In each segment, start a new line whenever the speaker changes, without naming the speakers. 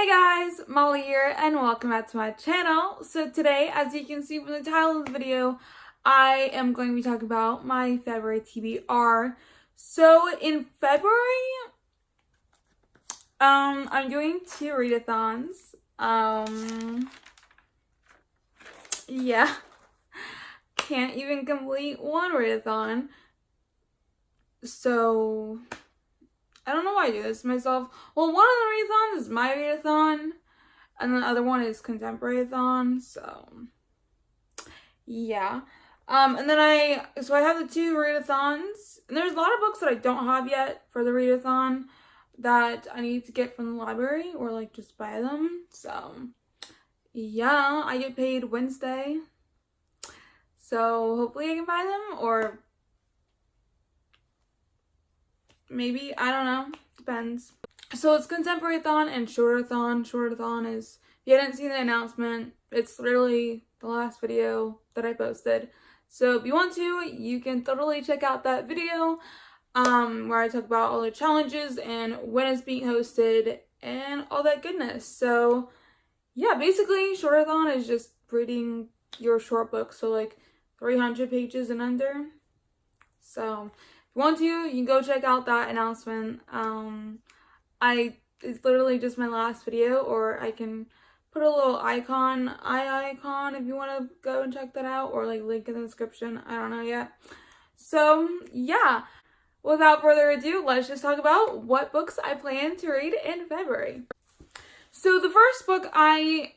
Hey guys, Molly here and welcome back to my channel. So today, as you can see from the title of the video, I am going to be talking about my February TBR. So in February, I'm doing 2 readathons. Yeah, can't even complete 1 readathon. So I don't know why I do this to myself. Well, one of the readathons is my readathon, and the other one is contemporary-a-thon, so yeah. And then I have the 2 readathons, and there's a lot of books that I don't have yet for the readathon that I need to get from the library or like just buy them. So yeah, I get paid Wednesday, so hopefully I can buy them, or maybe, I don't know, depends. So it's contemporary-a-thon and short-a-thon. Short-a-thon is, if you hadn't seen the announcement, it's literally the last video that I posted. So if you want to, you can totally check out that video where I talk about all the challenges and when it's being hosted and all that goodness. So yeah, basically short-a-thon is just reading your short book, so like 300 pages and under. So if you want to, you can go check out that announcement. It's literally just my last video, or I can put a little icon if you want to go and check that out, or like link in the description. I don't know yet. So yeah, without further ado, let's just talk about what books I plan to read in February. So the first book I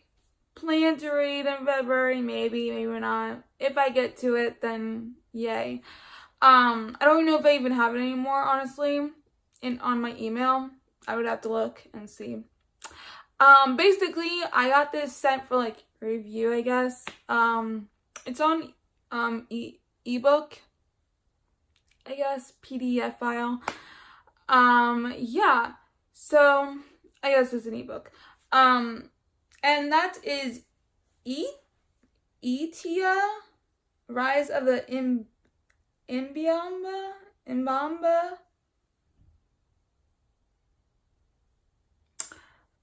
plan to read in February, maybe not. If I get to it, then yay. I don't even know if I even have it anymore, honestly, on my email. I would have to look and see. Basically, I got this sent for like review, I guess. It's on ebook, I guess, PDF file. Yeah, so I guess it's an ebook. And that is Itia, Rise of the Imbamba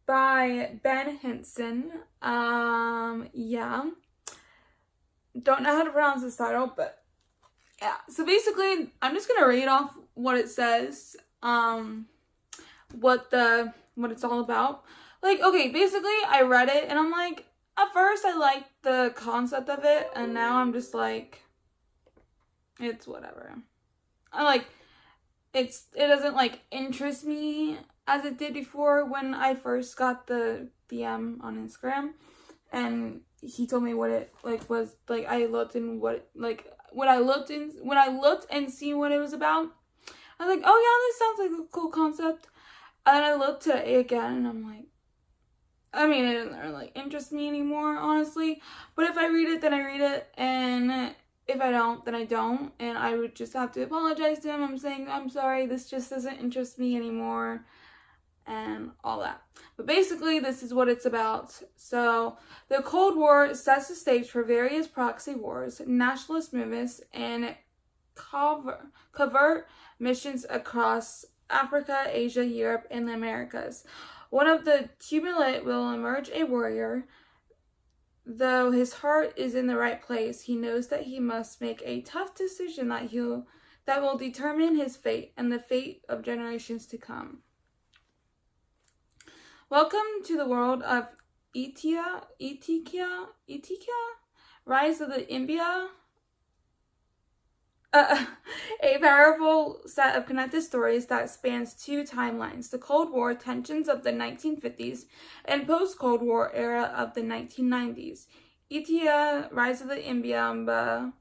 by Ben Hinson. Yeah, don't know how to pronounce this title, but yeah. So basically, I'm just gonna read off what it says, what it's all about. Like, okay, basically, I read it and I'm like, at first I liked the concept of it, and now I'm just like, it's whatever. I like, it doesn't like interest me as it did before when I first got the DM on Instagram, and he told me what it like was like. I looked and when I looked and seen what it was about, I was like, oh yeah, this sounds like a cool concept. And then I looked at it again and I'm like, I mean, it doesn't really interest me anymore, honestly. But if I read it, then I read it, and if I don't, then I don't, and I would just have to apologize to him. I'm saying, I'm sorry, this just doesn't interest me anymore, and all that. But basically, this is what it's about. So, the Cold War sets the stage for various proxy wars, nationalist movements, and covert missions across Africa, Asia, Europe, and the Americas. One of the tumulate will emerge a warrior. Though his heart is in the right place, he knows that he must make a tough decision that will determine his fate and the fate of generations to come. Welcome to the world of Itia, Rise of the Imbia. A powerful set of connected stories that spans 2 timelines: the Cold War tensions of the 1950s and post-Cold War era of the 1990s. Itia, Rise of the Imbiamba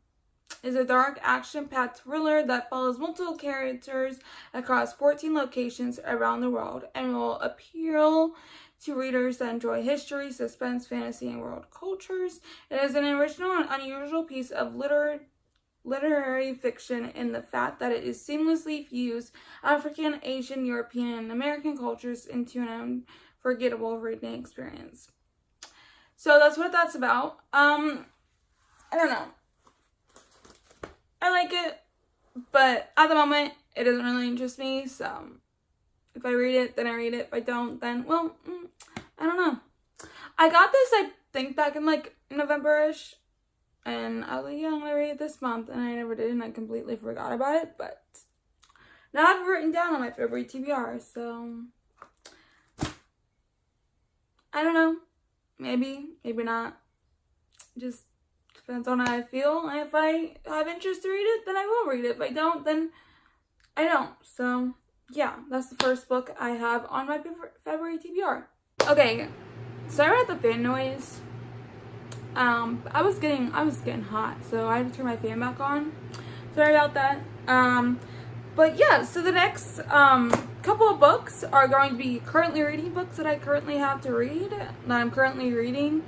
is a dark, action-packed thriller that follows multiple characters across 14 locations around the world and will appeal to readers that enjoy history, suspense, fantasy, and world cultures. It is an original and unusual piece of literary fiction in the fact that it is seamlessly fused African, Asian, European, and American cultures into an unforgettable reading experience. So that's what that's about. I don't know. I like it, but at the moment, it doesn't really interest me, so if I read it, then I read it. If I don't, then, well, I don't know. I got this, I think, back in like November-ish. And I was like, yeah, I'm gonna read it this month. And I never did, and I completely forgot about it. But now I have it written down on my February TBR. So I don't know. Maybe, maybe not. Just depends on how I feel. And if I have interest to read it, then I will read it. If I don't, then I don't. So yeah, that's the first book I have on my February TBR. Okay, sorry about the fan noise. I was getting hot, so I had to turn my fan back on. Sorry about that. But yeah, so the next couple of books are going to be currently reading books that I currently have to read, that I'm currently reading.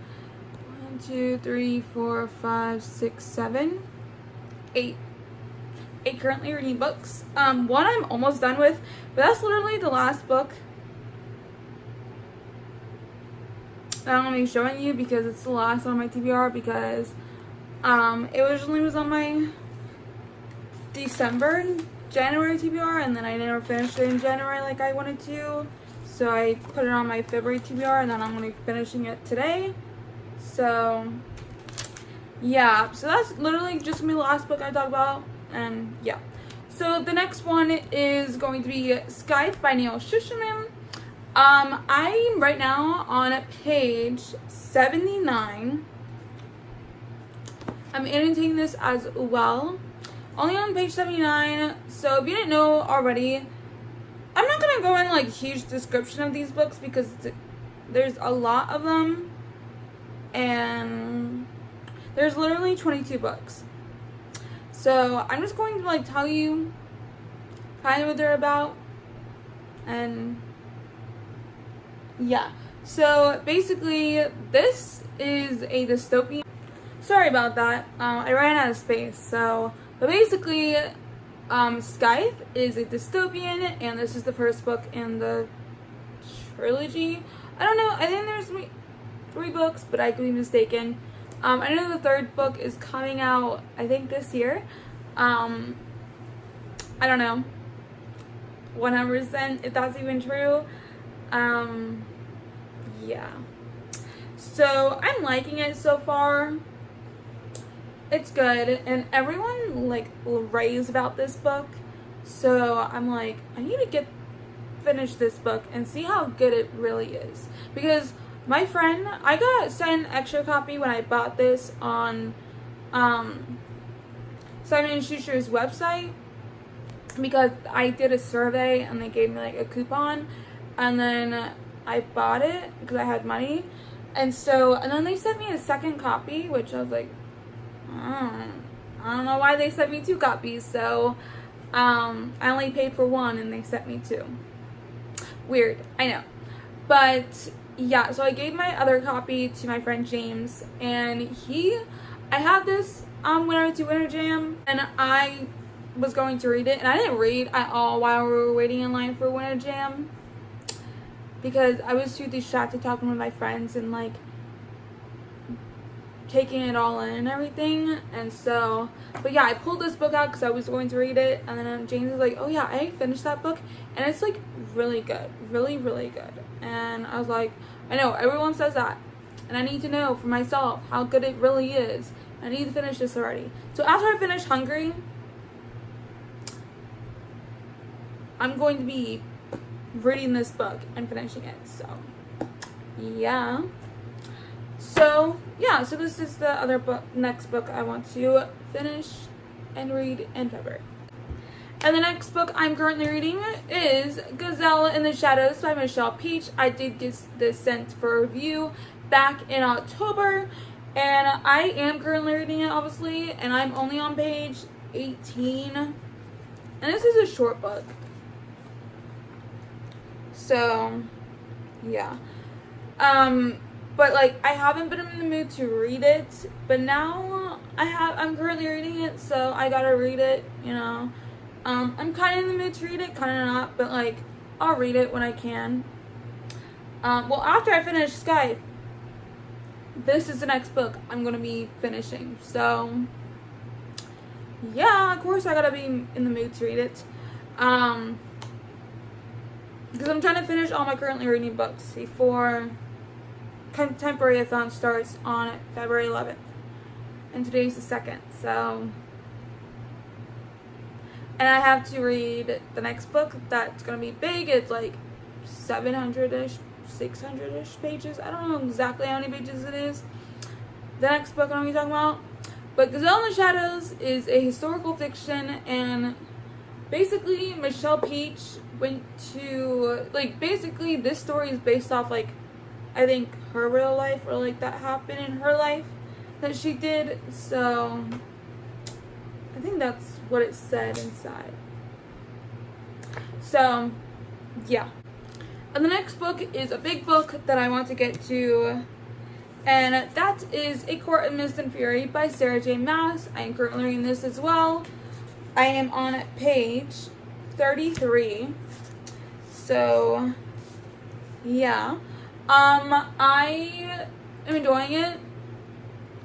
1, 2, 3, 4, 5, 6, 7, 8. 8 currently reading books. One I'm almost done with, but that's literally the last book that I'm going to be showing you, because it's the last on my TBR, because it originally was on my January TBR, and then I never finished it in January like I wanted to, so I put it on my February TBR, and then I'm going to be finishing it today. So yeah, so that's literally just gonna be the last book I talk about. And yeah, so the next one is going to be Skype by Neil Shusterman. I'm right now on page 79. I'm annotating this as well. Only on page 79. So if you didn't know already, I'm not gonna go in like huge description of these books because there's a lot of them, and there's literally 22 books. So I'm just going to like tell you kind of what they're about, and yeah. So basically, this is a dystopian. Sorry about that. I ran out of space. But basically, Scythe is a dystopian, and this is the first book in the trilogy. I don't know. I think there's 3 books, but I could be mistaken. I know the 3rd book is coming out, I think, this year. I don't know 100% if that's even true. Yeah. So I'm liking it so far. It's good, and everyone like raves about this book. So I'm like, I need to finish this book and see how good it really is, because my friend, I got sent an extra copy when I bought this on Simon & Schuster's website, because I did a survey and they gave me like a coupon, and then I bought it because I had money, and then they sent me a second copy, which I was like, I don't know why they sent me 2 copies. So I only paid for 1 and they sent me 2. Weird, I know. But yeah, so I gave my other copy to my friend James, and I had this when I went to Winter Jam, and I was going to read it, and I didn't read at all while we were waiting in line for Winter Jam, because I was too distracted talking with my friends and like taking it all in and everything. And so, but yeah, I pulled this book out because I was going to read it, and then James was like, oh yeah, I finished that book, and it's like really good, really good. And I was like, I know everyone says that, and I need to know for myself how good it really is. I need to finish this already. So after I finish Hungry, I'm going to be reading this book and finishing it. So yeah. So yeah, so this is the other book, next book I want to finish and read in February. And the next book I'm currently reading is Gazelle in the Shadows by Michelle Peach. I did get this sent for review back in October, and I am currently reading it, obviously, and I'm only on page 18. And this is a short book. So yeah. But like, I haven't been in the mood to read it, but now I'm currently reading it, so I gotta read it, you know. I'm kind of in the mood to read it, kind of not, but like, I'll read it when I can. Well, after I finish Skype, this is the next book I'm gonna be finishing, so yeah, of course I gotta be in the mood to read it. Because I'm trying to finish all my currently reading books before contemporary-a-thon starts on February 11th. And today's the 2nd, so... And I have to read the next book that's going to be big. It's like 700-ish, 600-ish pages. I don't know exactly how many pages it is. The next book I'm going to be talking about. But Gazelle in the Shadows is a historical fiction, and basically Michelle Peach went to, like, basically this story is based off, like, I think her real life, or like that happened in her life that she did. So I think that's what it said inside. So yeah. And the next book is a big book that I want to get to, and that is A Court of Mist and Fury by Sarah J. Maas. I am currently reading this as well. I am on page 33. So yeah. I am enjoying it.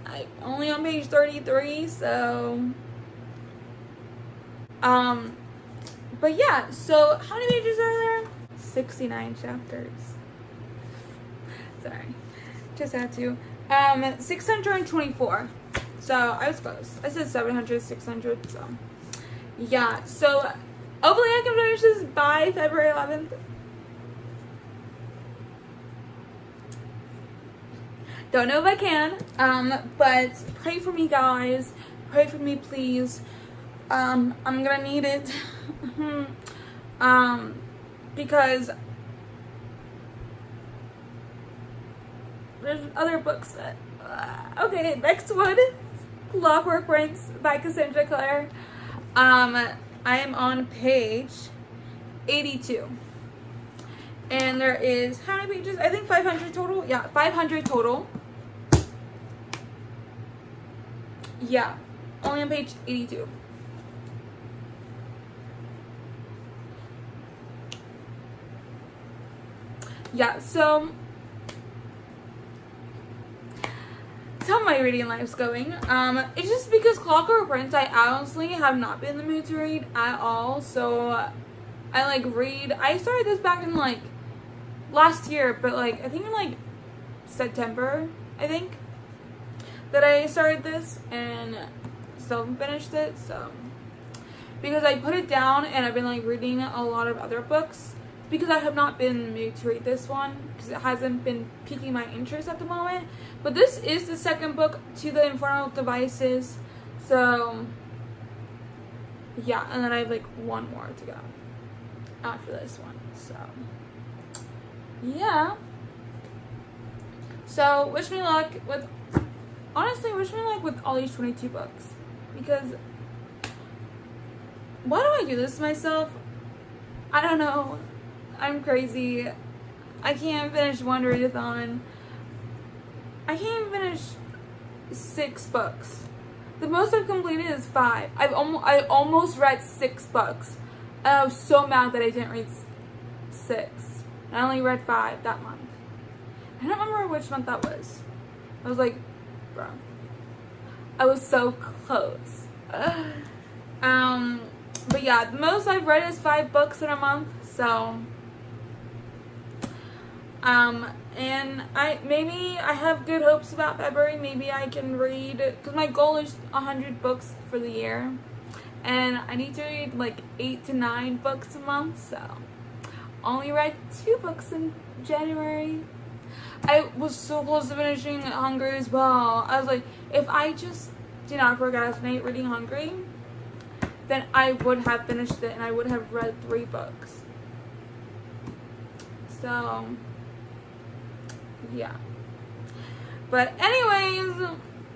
I'm only on page 33, so but yeah, so how many pages are there? 69 chapters. Sorry. Just had to. 624. So I was close. I said 700, 600, so yeah. So hopefully I can finish this by February 11th. Don't know if I can, but pray for me, guys. Pray for me, please. I'm gonna need it. Because there's other books that, okay, next one, Clockwork Prince by Cassandra Clare. I am on page 82. And there is, how many pages? I think 500 total. Yeah, 500 total. Yeah, only on page 82. Yeah, so that's how my reading life's going. It's just because Clockwork Prince, I honestly have not been in the mood to read at all. So I like read. I started this back in like last year, but like I think in like September, I think, that I started this and still haven't finished it. So because I put it down and I've been like reading a lot of other books because I have not been in the mood to read this one because it hasn't been piquing my interest at the moment. But this is the second book to the Infernal Devices, so yeah. And then I have like one more to go after this one, so yeah. So wish me luck with, honestly, wish me luck with all these 22 books, because why do I do this to myself? I don't know. I'm crazy. I can't finish one readathon. I can't finish 6 books. The most I've completed is 5. I almost read 6 books. And I was so mad that I didn't read 6. I only read 5 that month. I don't remember which month that was. I was like, bro, I was so close. But yeah, the most I've read is 5 books in a month, so and maybe I have good hopes about February. Maybe I can read, because my goal is 100 books for the year, and I need to read like 8 to 9 books a month, so only read 2 books in January. I was so close to finishing Hungry as well. I was like, if I just did not procrastinate reading Hungry, then I would have finished it and I would have read 3 books. So yeah. But anyways,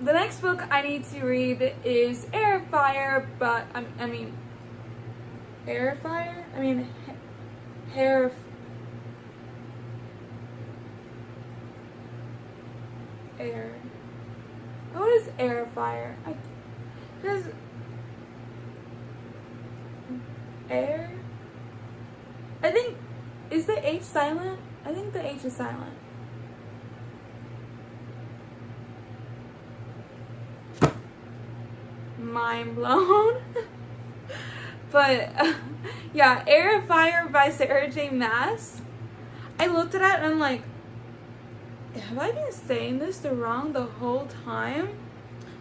the next book I need to read is Air Fire, but I mean Air Fire? I mean Hair. Air. What is Air Fire? Because air. I think, is the H silent? I think the H is silent. Mind blown. But yeah, Air of Fire by Sarah J. Maas. I looked at it and I'm like, have I been saying this wrong the whole time?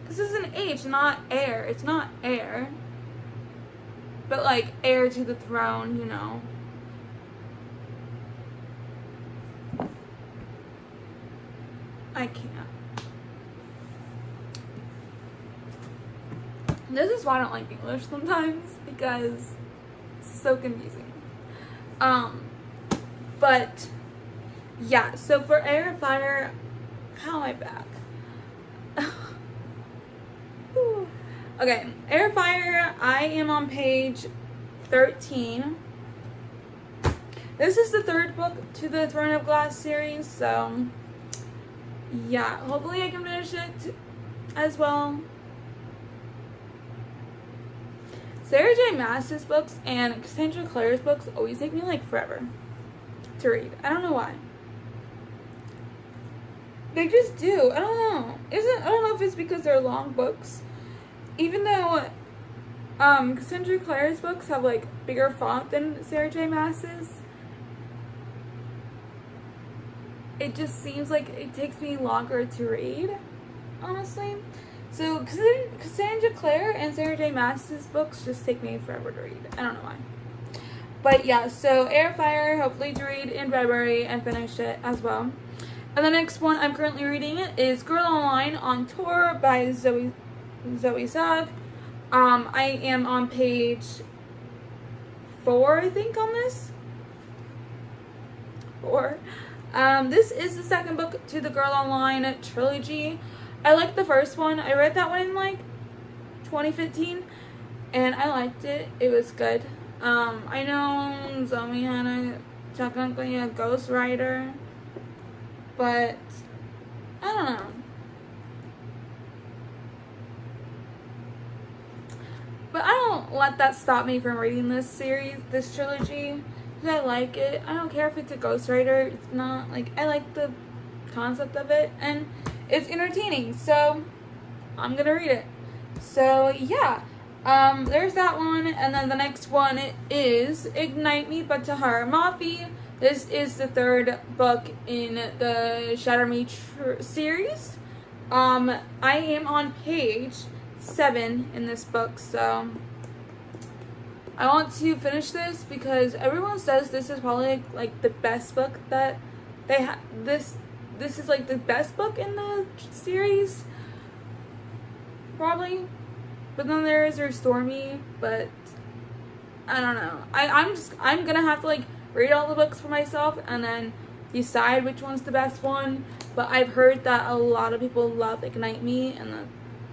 This is an H, not heir. It's not heir. But like heir to the throne, you know. I can't. This is why I don't like English sometimes, because it's so confusing. But yeah, so for Air Fire, how am I back? Okay, Air Fire, I am on page 13. This is the third book to the Throne of Glass series, so yeah, hopefully I can finish it as well. Sarah J. Maas's books and Cassandra Clare's books always take me like forever to read. I don't know why. They just do. I don't know. I don't know if it's because they're long books. Even though Cassandra Clare's books have like bigger font than Sarah J. Maas's, it just seems like it takes me longer to read, honestly. So Cassandra Clare and Sarah J. Maas's books just take me forever to read. I don't know why. But yeah, so Air Fire, hopefully to read in February and finish it as well. And the next one I'm currently reading is Girl Online on Tour by Zoe Sugg. I am on page 4, I think, on this. 4. This is the second book to the Girl Online trilogy. I liked the first one. I read that one in like 2015 and I liked it. It was good. I know Zoe had technically a ghostwriter, but I don't know. But I don't let that stop me from reading this series, this trilogy, because I like it. I don't care if it's a ghostwriter. It's not, like, I like the concept of it, and it's entertaining, so I'm gonna read it. So yeah, there's that one, and then the next one is Ignite Me by Tahara Mafi. This is the third book in the Shatter Me series. I am on page 7 in this book, so I want to finish this because everyone says this is probably like the best book that they have. This is like the best book in the series, probably. But then there is Restore Me, but I don't know. I'm gonna have to like read all the books for myself and then decide which one's the best one. But I've heard that a lot of people love Ignite Me, and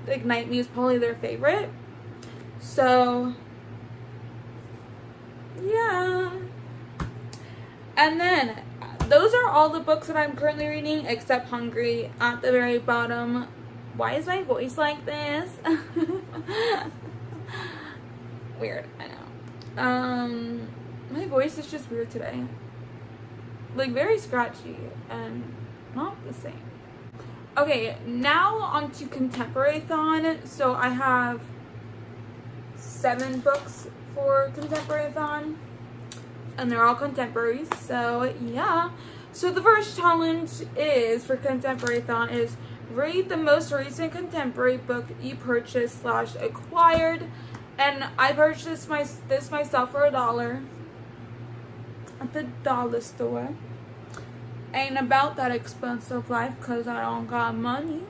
Ignite Me is probably their favorite. So yeah. And then those are all the books that I'm currently reading except Hungry at the very bottom. Why is my voice like this? Weird, I know. My voice is just weird today. Like very scratchy and not the same. Okay, now on to Contemporary-thon. So I have 7 books for Contemporary-thon, and they're all contemporaries, so yeah. So the first challenge is for Contemporary-thon is read the most recent contemporary book you purchased / acquired, and I purchased this myself for $1 at the dollar store. Ain't about that expensive life because I don't got money.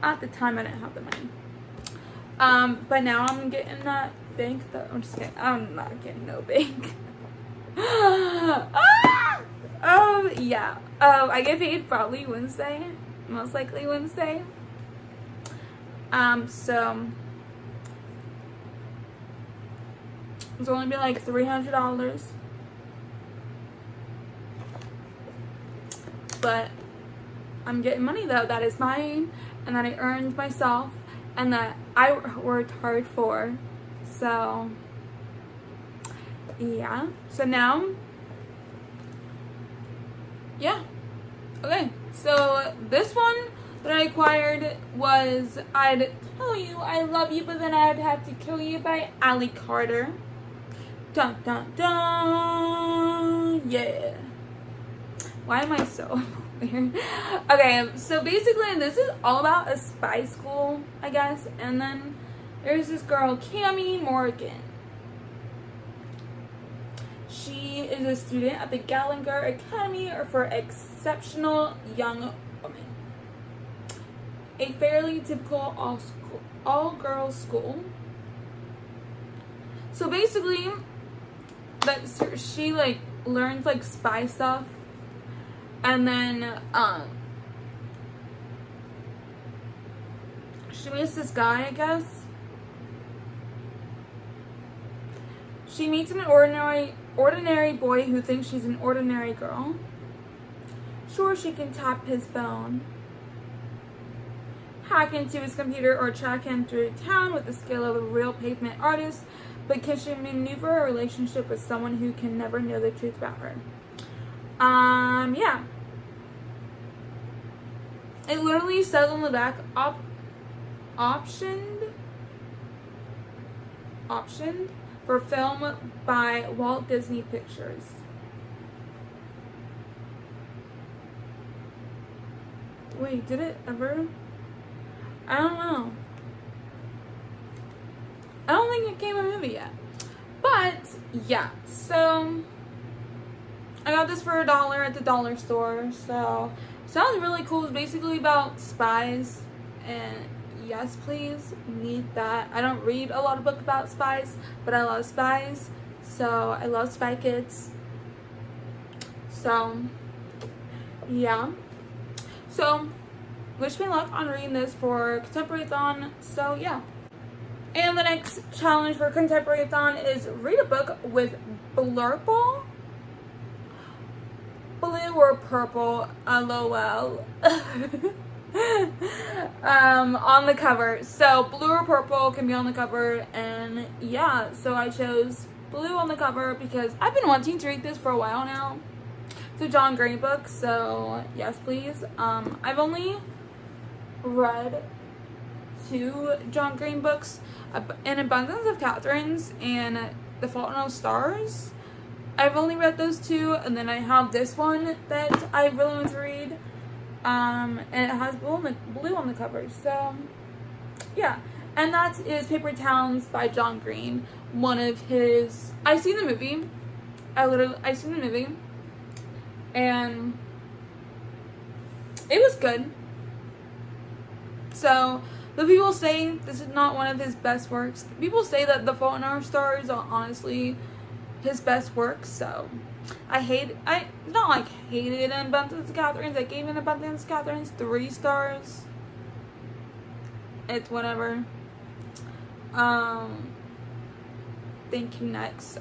At the time I didn't have the money. But now I'm getting that bank though. I'm just kidding. I'm not getting no bank. Yeah. I get paid probably Wednesday. Most likely Wednesday. So it's only be like $300. But I'm getting money though that is mine and that I earned myself and that I worked hard for. So yeah. So now, yeah. Okay. So this one that I acquired was I'd Tell You I Love You But Then I'd Have to Kill You by Ali Carter. Dun dun dun. Yeah. Why am I so weird? Okay, so basically this is all about a spy school, I guess. And then there's this girl, Cami Morgan. She is a student at the Gallagher Academy for Exceptional Young Women. A fairly typical all-girls school. So basically, she like learns like spy stuff, and then she meets this guy, I guess. She meets an ordinary boy who thinks she's an ordinary girl. Sure, she can tap his phone, hack into his computer, or track him through town with the skill of a real pavement artist, but can she maneuver a relationship with someone who can never know the truth about her? Yeah. It literally says on the back, optioned for film by Walt Disney Pictures. Wait, did it ever? I don't know. I don't think it came a movie yet. But, yeah. So, I got this for $1 at the dollar store. So, sounds really cool. It's basically about spies. And yes, please, need that. I don't read a lot of books about spies, but I love spies. So, I love Spy Kids. So, yeah. So, wish me luck on reading this for Contemporary-thon. So, yeah. And the next challenge for Contemporary-thon is read a book with blurple. Blue or purple, LOL. On the cover. So, blue or purple can be on the cover. And, yeah, so I chose blue on the cover because I've been wanting to read this for a while now. It's a John Gray book, so yes, please. I've only read 2 John Green books, An Abundance of Catherines and The Fault in Our Stars. I've only read those 2, and then I have this one that I really want to read, and it has blue on the cover, so yeah. And that is Paper Towns by John Green, one of his, I've seen the movie, I've seen the movie, and it was good. So, the people say this is not one of his best works. People say that The Fault in Our Stars are honestly his best work, so not like hated An Abundance of Catherines. I gave An Abundance of Catherines 3 stars. It's whatever. Thank you, next.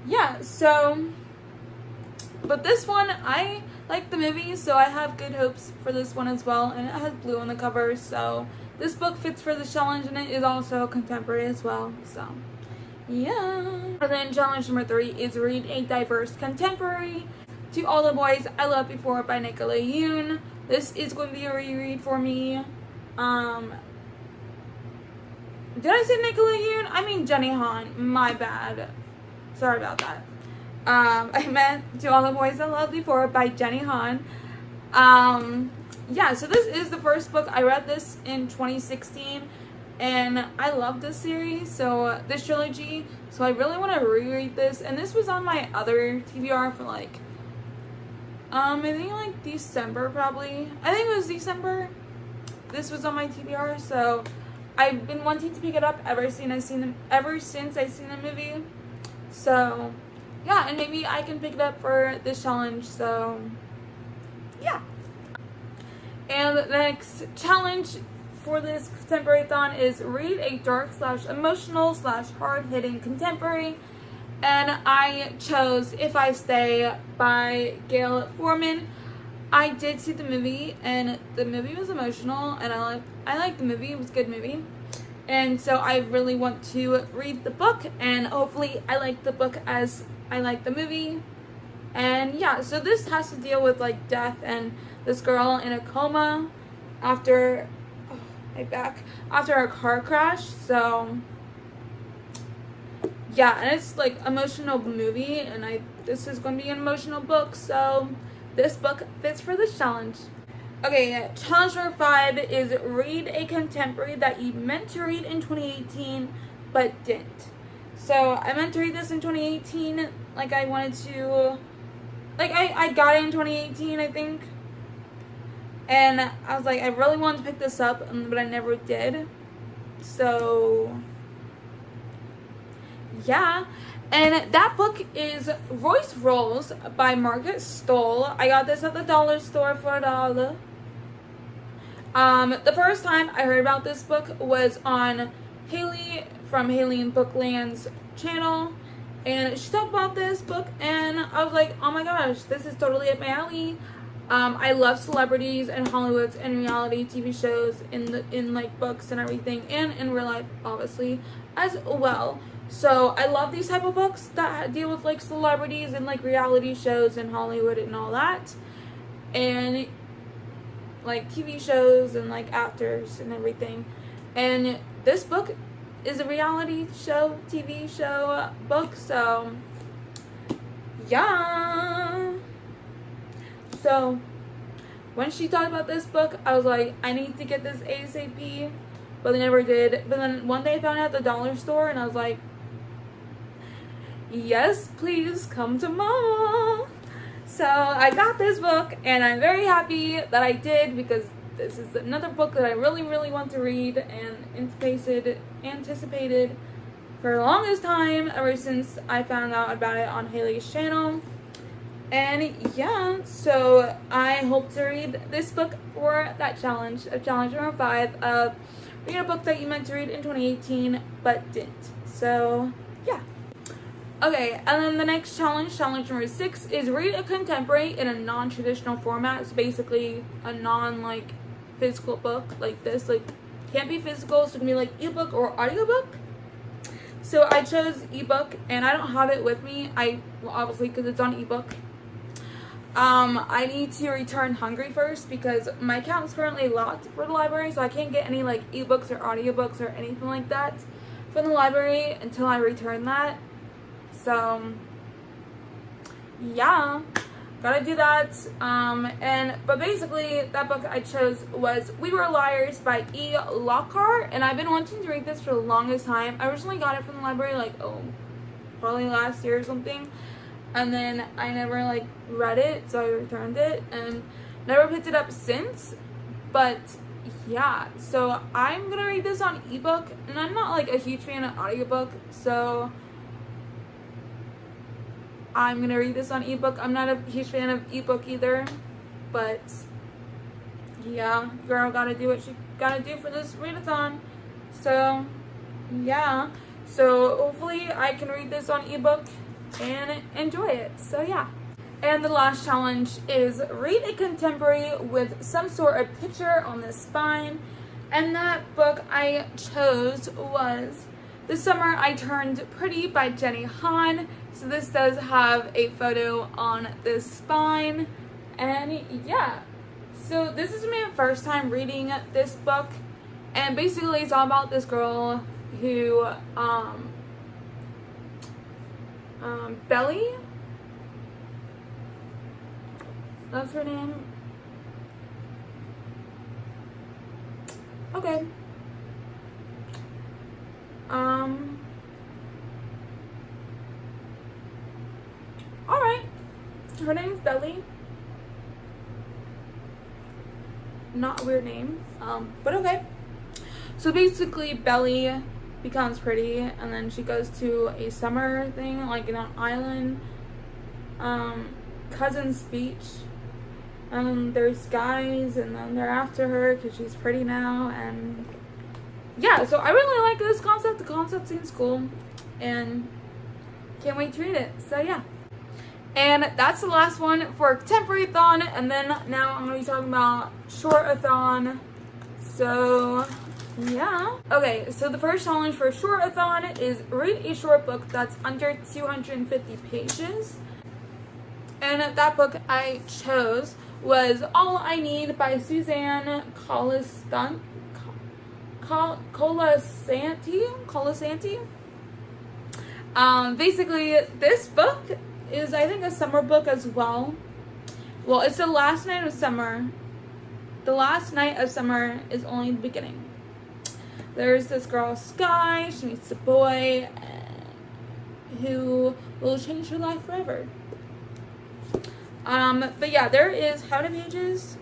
Yeah, so, but this one, I like the movie, so I have good hopes for this one as well, and it has blue on the cover, so this book fits for the challenge, and it is also contemporary as well, so, yeah. And then challenge number 3 is read a diverse contemporary. To All the Boys I Loved Before by Nicola Yoon. This is going to be a reread for me. Did I say Nicola Yoon? I mean Jenny Han, my bad. Sorry about that. I meant To All the Boys I Loved Before by Jenny Han. Yeah, so this is the first book. I read this in 2016, and I love this series, so this trilogy, so I really want to reread this. And this was on my other TBR for like, I think like December probably. I think it was December. This was on my TBR, so I've been wanting to pick it up ever since I've seen the movie. So, yeah, and maybe I can pick it up for this challenge, so, yeah. And the next challenge for this contemporary-thon is read a dark/emotional/hard-hitting contemporary. And I chose If I Stay by Gail Foreman. I did see the movie, and the movie was emotional, and I liked the movie. It was a good movie. And so I really want to read the book, and hopefully I like the book as I like the movie. And yeah, so this has to deal with like death and this girl in a coma after after a car crash. So yeah, and it's like emotional movie, and I this is going to be an emotional book, so this book fits for this challenge. Okay, challenge number 5 is read a contemporary that you meant to read in 2018 but didn't. So I meant to read this in 2018, like I wanted to, like I got it in 2018, I think. And I was like, I really wanted to pick this up, but I never did. So yeah. And that book is Royce Rolls by Margaret Stoll. I got this at the dollar store for $1. The first time I heard about this book was on Haley from Haley and Bookland's channel, and she talked about this book, and I was like, oh my gosh, this is totally up my alley. I love celebrities and Hollywoods and reality TV shows in like books and everything, and in real life obviously as well. So I love these type of books that deal with like celebrities and like reality shows and Hollywood and all that, and like TV shows and like actors and everything. And this book is a reality show, TV show book, so yeah. So when she talked about this book, I was like, I need to get this ASAP, but I never did. But then one day I found it at the dollar store, and I was like, yes, please come to mama. So I got this book, and I'm very happy that I did, because this is another book that I really, really want to read and anticipated for the longest time, ever since I found out about it on Haley's channel. And yeah, so I hope to read this book for that challenge, challenge number 5 of read a book that you meant to read in 2018 but didn't. So yeah. Okay, and then the next challenge, challenge number 6, is read a contemporary in a non-traditional format. It's basically a non-like physical book like this. Like, can't be physical, so it can be like ebook or audiobook. So I chose ebook, and I don't have it with me. Well, obviously, because it's on ebook. I need to return Hungry first, because my account is currently locked for the library, so I can't get any like ebooks or audiobooks or anything like that from the library until I return that. So yeah, gotta do that. But basically that book I chose was We Were Liars by E. Lockhart, and I've been wanting to read this for the longest time. I originally got it from the library like probably last year or something, and then I never like read it, so I returned it and never picked it up since. But yeah, so I'm gonna read this on ebook, and I'm not like a huge fan of audiobook, so I'm gonna read this on ebook. I'm not a huge fan of ebook either, but yeah, girl gotta do what she gotta do for this readathon. So yeah, so hopefully I can read this on ebook and enjoy it. So yeah. And the last challenge is read a contemporary with some sort of picture on the spine, and that book I chose was This Summer I Turned Pretty by Jenny Han. So this does have a photo on the spine, and yeah, so this is my first time reading this book, and basically it's all about this girl who Belly, that's her name. Okay. Alright. Her name's Belly. Not a weird name. But okay. So basically Belly becomes pretty, and then she goes to a summer thing, like in an island. Cousin's Beach. There's guys, and then they're after her because she's pretty now, and yeah, so I really like this concept. The concept seems cool, and can't wait to read it. So yeah. And that's the last one for Contemporary-thon, and then now I'm going to be talking about Short-a-thon. So yeah. Okay, so the first challenge for Short-a-thon is read a short book that's under 250 pages. And that book I chose was All I Need by Suzanne Colasanti. Basically, this book is, I think, a summer book as well. Well, it's the last night of summer. The last night of summer is only the beginning. There's this girl, Sky. She meets a boy who will change her life forever. But yeah, there is how many pages?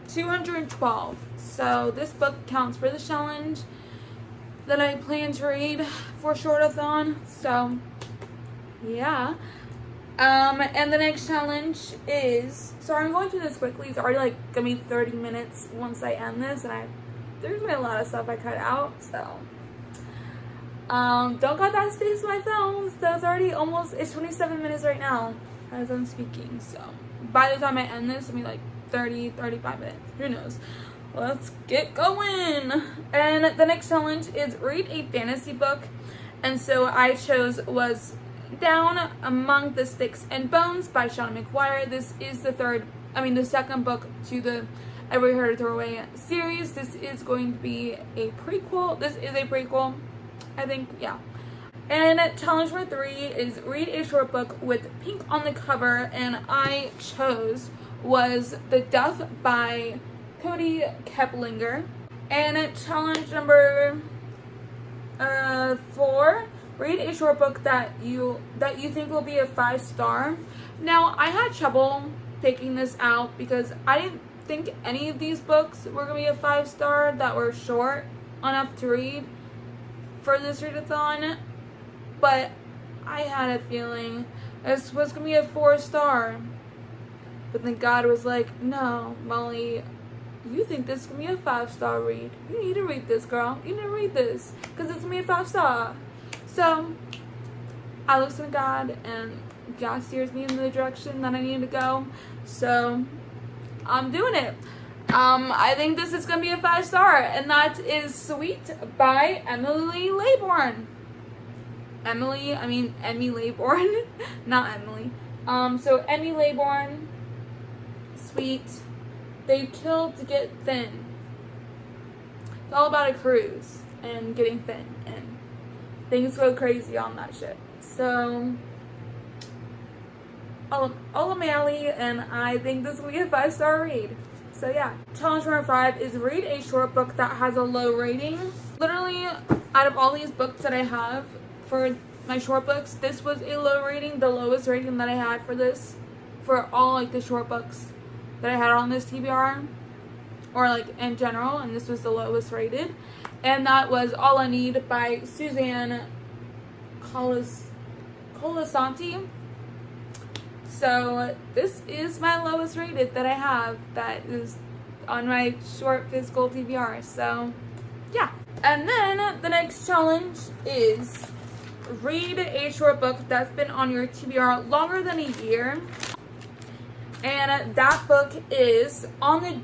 212. So this book counts for the challenge that I plan to read for Shortathon. So yeah. And the next challenge is, so I'm going through this quickly. It's already like gonna be 30 minutes once I end this, and there's been a lot of stuff I cut out, so don't cut that space in my film. So it's already it's 27 minutes right now as I'm speaking. So by the time I end this, it'll be like 30, 35 minutes. Who knows? Let's get going. And the next challenge is read a fantasy book. And so I chose was Down Among the Sticks and Bones by Shauna McGuire. This is the second book to the Every Heard of Throwaway series. This is going to be a prequel. This is a prequel, I think, yeah. And challenge number 3 is read a short book with pink on the cover, and I chose was The Duff by Cody Keplinger. And challenge number 4, read a short book that you think will be a 5-star. Now, I had trouble picking this out because I didn't think any of these books were gonna be a 5-star that were short enough to read for this readathon, but I had a feeling this was gonna be a 4-star. But then God was like, no, Molly, you think this is gonna be a 5-star read. You need to read this, girl. You need to read this because it's gonna be a 5-star. So I listen to God, and God steers me in the direction that I need to go. So I'm doing it. I think this is gonna be a 5-star, and that is Sweet by Emily Laybourne. Emily Laybourne, not Emily. So Emily Laybourne, Sweet. They kill to get thin. It's all about a cruise and getting thin, and things go crazy on that ship. So all of Mally, and I think this will be a 5-star read. So yeah. Challenge number 5 is read a short book that has a low rating. Literally, out of all these books that I have for my short books, this was a low rating, the lowest rating that I had for this, for all like the short books that I had on this TBR, or like in general, and this was the lowest rated. And that was All I Need by Suzanne Colasanti. So this is my lowest rated that I have that is on my short physical TBR. So yeah. And then the next challenge is read a short book that's been on your TBR longer than a year. And that book is On the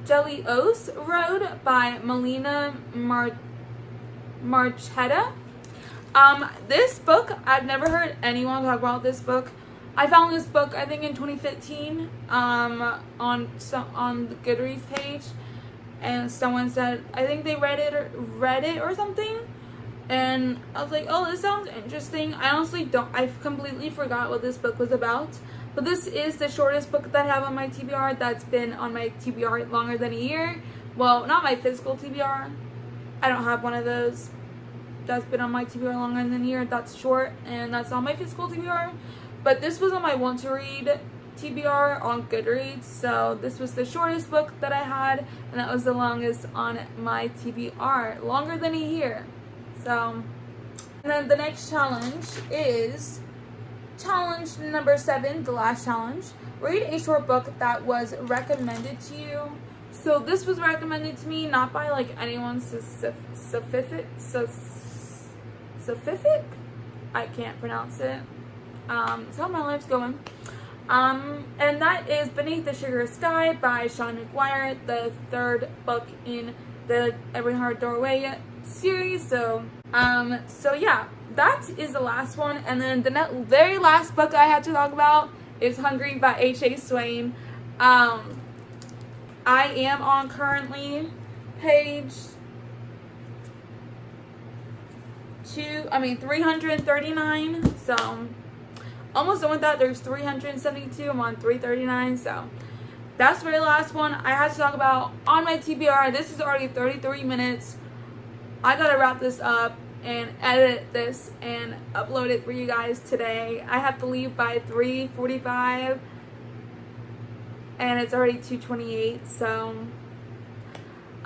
Jellios Road by Melina Marchetta. This book, I've never heard anyone talk about this book. I found this book, I think, in 2015 on the Goodreads page, and someone said, I think they read it or something, and I was like, oh, this sounds interesting. I've completely forgot what this book was about, but this is the shortest book that I have on my TBR that's been on my TBR longer than a year. Well, not my physical TBR. I don't have one of those that's been on my TBR longer than a year. That's short, and that's not my physical TBR. But this was on my want to read TBR on Goodreads. So this was the shortest book that I had, and that was the longest on my TBR, longer than a year. So, and then the next challenge is challenge number 7, the last challenge. Read a short book that was recommended to you. So this was recommended to me not by like anyone specific. I can't pronounce it. That's how my life's going. And that is Beneath the Sugar Sky by Shauna McGuire, the 3rd book in the Every Heard Doorway series. So yeah, that is the last one. And then the very last book I had to talk about is Hungry by H.A. Swain. I am on currently page 339. So almost done with that. There's 372. I'm on 339. So that's the very last one I had to talk about on my TBR. This is already 33 minutes. I gotta wrap this up and edit this and upload it for you guys today. I have to leave by 3:45 and it's already 2:28. So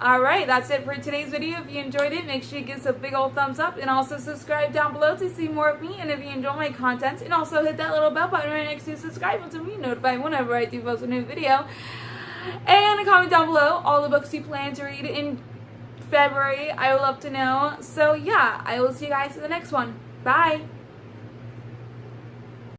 alright, that's it for today's video. If you enjoyed it, make sure you give us a big old thumbs up and also subscribe down below to see more of me. And if you enjoy my content, and also hit that little bell button right next to subscribe to be notified whenever I do post a new video. And comment down below all the books you plan to read in February. I would love to know. So yeah, I will see you guys in the next one. Bye!